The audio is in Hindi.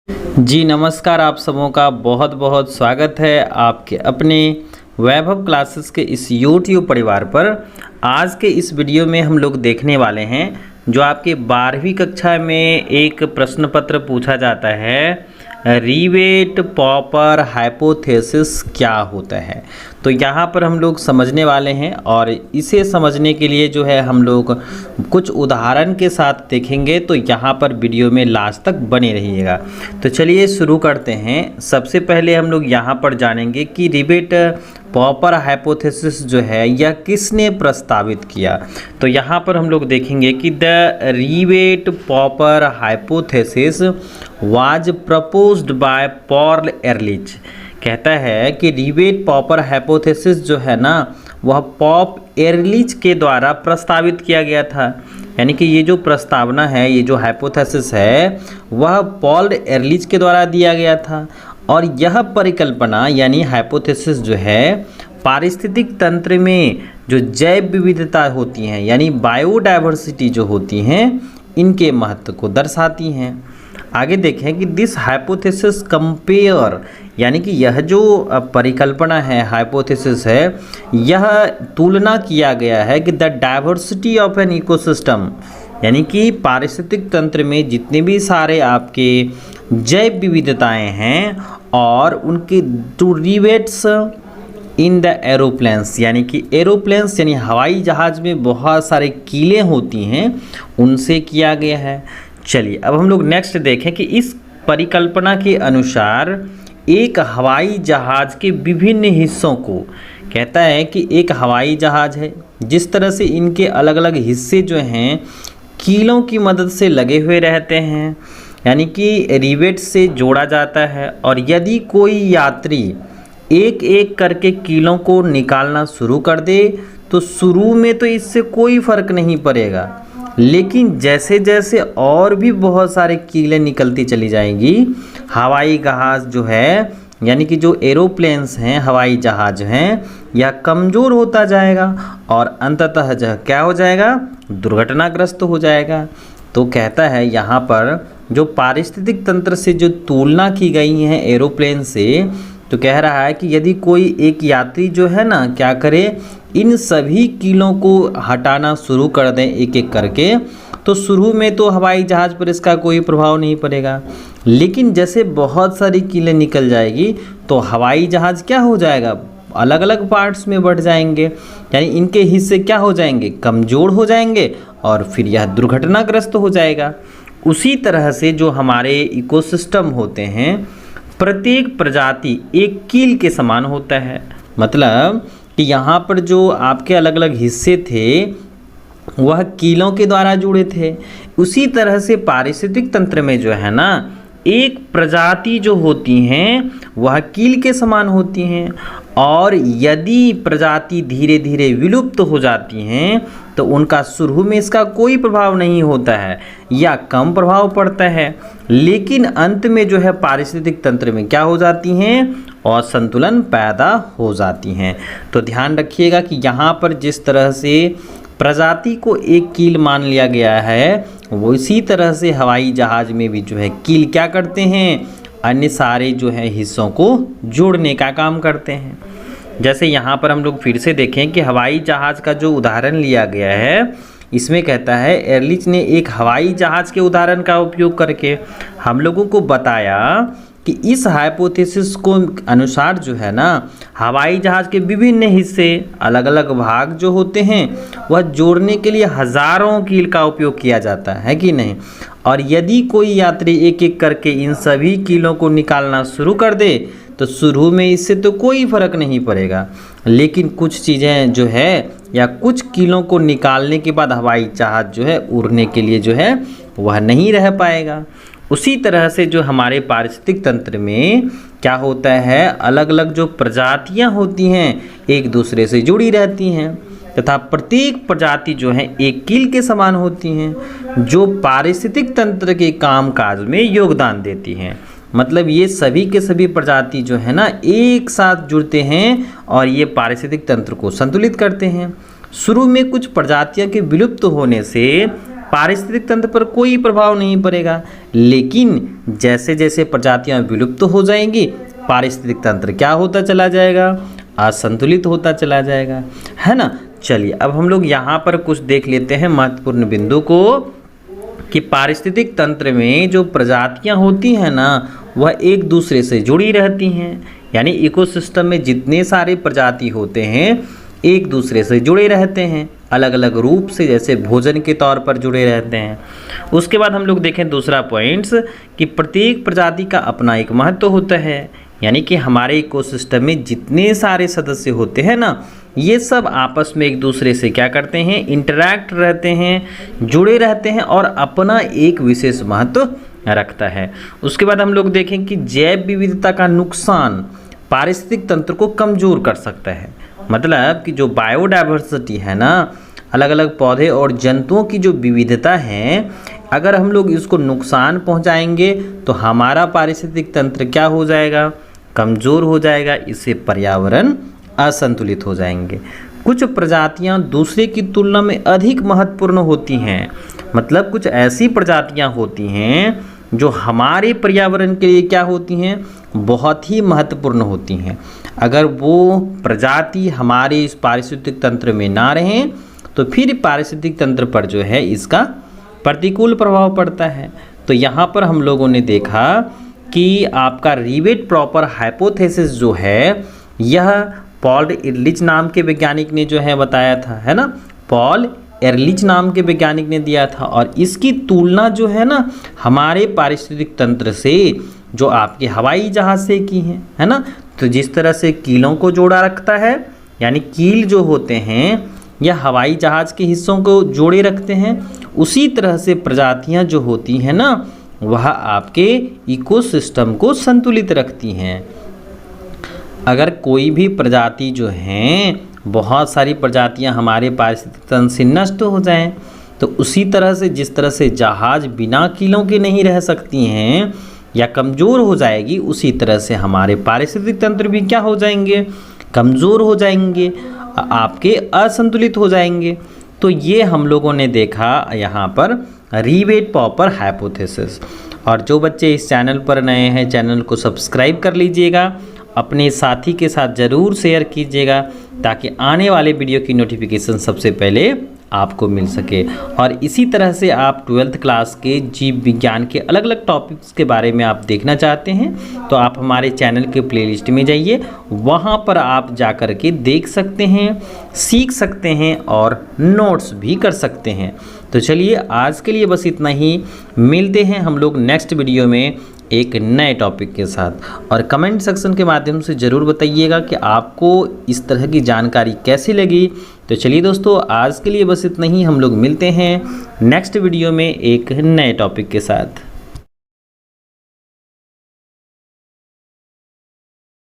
जी नमस्कार, आप सबों का बहुत बहुत स्वागत है आपके अपने वैभव क्लासेस के इस YouTube परिवार पर। आज के इस वीडियो में हम लोग देखने वाले हैं जो आपके 12वीं कक्षा में एक प्रश्न पत्र पूछा जाता है, रिवेट पॉपर हाइपोथेसिस क्या होता है। तो यहाँ पर हम लोग समझने वाले हैं और इसे समझने के लिए जो है हम लोग कुछ उदाहरण के साथ देखेंगे। तो यहाँ पर वीडियो में लास्ट तक बने रहिएगा। तो चलिए शुरू करते हैं। सबसे पहले हम लोग यहाँ पर जानेंगे कि रिवेट पॉपर हाइपोथेसिस जो है यह किसने प्रस्तावित किया। तो यहाँ पर हम लोग देखेंगे कि the rivet popper hypothesis was proposed by Paul Ehrlich. कहता है कि रिवेट पॉपर हाइपोथेसिस जो है ना वह पॉप एरलिच के द्वारा प्रस्तावित किया गया था। यानी कि ये जो प्रस्तावना है, ये जो हाइपोथेसिस है वह पॉल एरलिच के द्वारा दिया गया था। और यह परिकल्पना यानी हाइपोथेसिस जो है पारिस्थितिक तंत्र में जो जैव विविधता होती हैं यानी बायोडाइवर्सिटी जो होती हैं इनके महत्व को दर्शाती हैं। आगे देखें कि दिस हाइपोथेसिस कंपेयर यानी कि यह जो परिकल्पना है हाइपोथेसिस है यह तुलना किया गया है कि the diversity of an ecosystem यानी कि पारिस्थितिक तंत्र में जितने भी सारे आपके जैव विविधताएं हैं और उनके रिवेट्स इन द एरोप्लेन्स यानी कि एरोप्लेन्स यानी हवाई जहाज़ में बहुत सारे कीलें होती हैं उनसे किया गया है। चलिए अब हम लोग नेक्स्ट देखें कि इस परिकल्पना के अनुसार एक हवाई जहाज़ के विभिन्न हिस्सों को कहता है कि एक हवाई जहाज़ है जिस तरह से इनके अलग अलग हिस्से जो हैं कीलों की मदद से लगे हुए रहते हैं यानी कि रिवेट से जोड़ा जाता है। और यदि कोई यात्री एक एक करके कीलों को निकालना शुरू कर दे तो शुरू में तो इससे कोई फ़र्क नहीं पड़ेगा, लेकिन जैसे जैसे और भी बहुत सारे कीलें निकलती चली जाएंगी हवाई जहाज़ जो है यानी कि जो एरोप्लेन्स हैं हवाई जहाज़ हैं यह कमज़ोर होता जाएगा और अंततः जो क्या हो जाएगा, दुर्घटनाग्रस्त हो जाएगा। तो कहता है यहाँ पर जो पारिस्थितिक तंत्र से जो तुलना की गई है एरोप्लेन से, तो कह रहा है कि यदि कोई एक यात्री जो है ना क्या करे, इन सभी कीलों को हटाना शुरू कर दें एक एक करके, तो शुरू में तो हवाई जहाज़ पर इसका कोई प्रभाव नहीं पड़ेगा, लेकिन जैसे बहुत सारी कीलें निकल जाएगी तो हवाई जहाज़ क्या हो जाएगा, अलग अलग पार्ट्स में बढ़ जाएंगे यानी इनके हिस्से क्या हो जाएंगे, कमज़ोर हो जाएंगे और फिर यह दुर्घटनाग्रस्त हो जाएगा। उसी तरह से जो हमारे इकोसिस्टम होते हैं प्रत्येक प्रजाति एक कील के समान होता है। मतलब कि यहाँ पर जो आपके अलग अलग हिस्से थे वह कीलों के द्वारा जुड़े थे। उसी तरह से पारिस्थितिक तंत्र में जो है ना एक प्रजाति जो होती हैं वह कील के समान होती हैं और यदि प्रजाति धीरे धीरे विलुप्त हो जाती हैं तो उनका शुरू में इसका कोई प्रभाव नहीं होता है या कम प्रभाव पड़ता है, लेकिन अंत में जो है पारिस्थितिक तंत्र में क्या हो जाती हैं, असंतुलन पैदा हो जाती हैं। तो ध्यान रखिएगा कि यहाँ पर जिस तरह से प्रजाति को एक कील मान लिया गया है वो इसी तरह से हवाई जहाज़ में भी जो है कील क्या करते हैं, अन्य सारे जो है हिस्सों को जोड़ने का काम करते हैं। जैसे यहाँ पर हम लोग फिर से देखें कि हवाई जहाज़ का जो उदाहरण लिया गया है इसमें कहता है एरलिच ने एक हवाई जहाज़ के उदाहरण का उपयोग करके हम लोगों को बताया कि इस हाइपोथेसिस को अनुसार जो है ना हवाई जहाज़ के विभिन्न हिस्से अलग अलग भाग जो होते हैं वह जोड़ने के लिए हज़ारों कील का उपयोग किया जाता है कि नहीं। और यदि कोई यात्री एक एक करके इन सभी कीलों को निकालना शुरू कर दे तो शुरू में इससे तो कोई फ़र्क नहीं पड़ेगा, लेकिन कुछ चीज़ें जो है या कुछ कीलों को निकालने के बाद हवाई जहाज़ जो है उड़ने के लिए जो है वह नहीं रह पाएगा। उसी तरह से जो हमारे पारिस्थितिक तंत्र में क्या होता है, अलग अलग जो प्रजातियां होती हैं एक दूसरे से जुड़ी रहती हैं तथा प्रत्येक प्रजाति जो है एक कील के समान होती हैं जो पारिस्थितिक तंत्र के कामकाज में योगदान देती हैं। मतलब ये सभी के सभी प्रजाति जो है ना एक साथ जुड़ते हैं और ये पारिस्थितिक तंत्र को संतुलित करते हैं। शुरू में कुछ प्रजातियों के विलुप्त होने से पारिस्थितिक तंत्र पर कोई प्रभाव नहीं पड़ेगा। लेकिन जैसे जैसे प्रजातियां विलुप्त हो जाएंगी, पारिस्थितिक तंत्र क्या होता चला जाएगा, असंतुलित होता चला जाएगा, है ना। चलिए अब हम लोग यहाँ पर कुछ देख लेते हैं महत्वपूर्ण बिंदु को, कि पारिस्थितिक तंत्र में जो प्रजातियां होती हैं ना, वह एक दूसरे से जुड़ी रहती हैं। यानी इकोसिस्टम में जितने सारे प्रजाति होते हैं एक दूसरे से जुड़े रहते हैं, अलग अलग रूप से, जैसे भोजन के तौर पर जुड़े रहते हैं। उसके बाद हम लोग देखें दूसरा पॉइंट्स, कि प्रत्येक प्रजाति का अपना एक महत्व होता है। यानी कि हमारे इकोसिस्टम में जितने सारे सदस्य होते हैं ना, ये सब आपस में एक दूसरे से क्या करते हैं, इंटरैक्ट रहते हैं, जुड़े रहते हैं और अपना एक विशेष महत्व रखता है। उसके बाद हम लोग देखें कि जैव विविधता का नुकसान पारिस्थितिक तंत्र को कमज़ोर कर सकता है। मतलब कि जो बायोडाइवर्सिटी है ना, अलग अलग पौधे और जंतुओं की जो विविधता है, अगर हम लोग इसको नुकसान पहुंचाएंगे तो हमारा पारिस्थितिक तंत्र क्या हो जाएगा, कमज़ोर हो जाएगा। इससे पर्यावरण असंतुलित हो जाएंगे। कुछ प्रजातियां दूसरे की तुलना में अधिक महत्वपूर्ण होती हैं। मतलब कुछ ऐसी प्रजातियां होती हैं जो हमारे पर्यावरण के लिए क्या होती हैं, बहुत ही महत्वपूर्ण होती हैं। अगर वो प्रजाति हमारे इस पारिस्थितिक तंत्र में ना रहें तो फिर पारिस्थितिक तंत्र पर जो है इसका प्रतिकूल प्रभाव पड़ता है। तो यहाँ पर हम लोगों ने देखा कि आपका रिवेट प्रॉपर हाइपोथेसिस जो है, यह पॉल एरलिच नाम के वैज्ञानिक ने जो है बताया था, है ना। पॉल एरलिच नाम के वैज्ञानिक ने दिया था, और इसकी तुलना जो है ना हमारे पारिस्थितिक तंत्र से जो आपके हवाई जहाज़ से की है ना। तो जिस तरह से कीलों को जोड़ा रखता है, यानी कील जो होते हैं या हवाई जहाज़ के हिस्सों को जोड़े रखते हैं, उसी तरह से प्रजातियां जो होती हैं ना, वह आपके इकोसिस्टम को संतुलित रखती हैं। अगर कोई भी प्रजाति जो हैं, बहुत सारी प्रजातियां हमारे पारिस्थितिक तंत्र से नष्ट हो जाएं, तो उसी तरह से जिस तरह से जहाज बिना कीलों के नहीं रह सकती हैं या कमज़ोर हो जाएगी, उसी तरह से हमारे पारिस्थितिक तंत्र भी क्या हो जाएंगे, कमज़ोर हो जाएंगे, आपके असंतुलित हो जाएंगे। तो ये हम लोगों ने देखा यहाँ पर रिवेट प्रॉपर हाइपोथेसिस। और जो बच्चे इस चैनल पर नए हैं, चैनल को सब्सक्राइब कर लीजिएगा, अपने साथी के साथ ज़रूर शेयर कीजिएगा, ताकि आने वाले वीडियो की नोटिफिकेशन सबसे पहले आपको मिल सके। और इसी तरह से आप 12th क्लास के जीव विज्ञान के अलग अलग टॉपिक्स के बारे में आप देखना चाहते हैं, तो आप हमारे चैनल के प्लेलिस्ट में जाइए, वहाँ पर आप जा कर के देख सकते हैं, सीख सकते हैं और नोट्स भी कर सकते हैं। तो चलिए आज के लिए बस इतना ही, मिलते हैं हम लोग नेक्स्ट वीडियो में एक नए टॉपिक के साथ। और कमेंट सेक्शन के माध्यम से ज़रूर बताइएगा कि आपको इस तरह की जानकारी कैसी लगी। तो चलिए दोस्तों आज के लिए बस इतना ही, हम लोग मिलते हैं नेक्स्ट वीडियो में एक नए टॉपिक के साथ।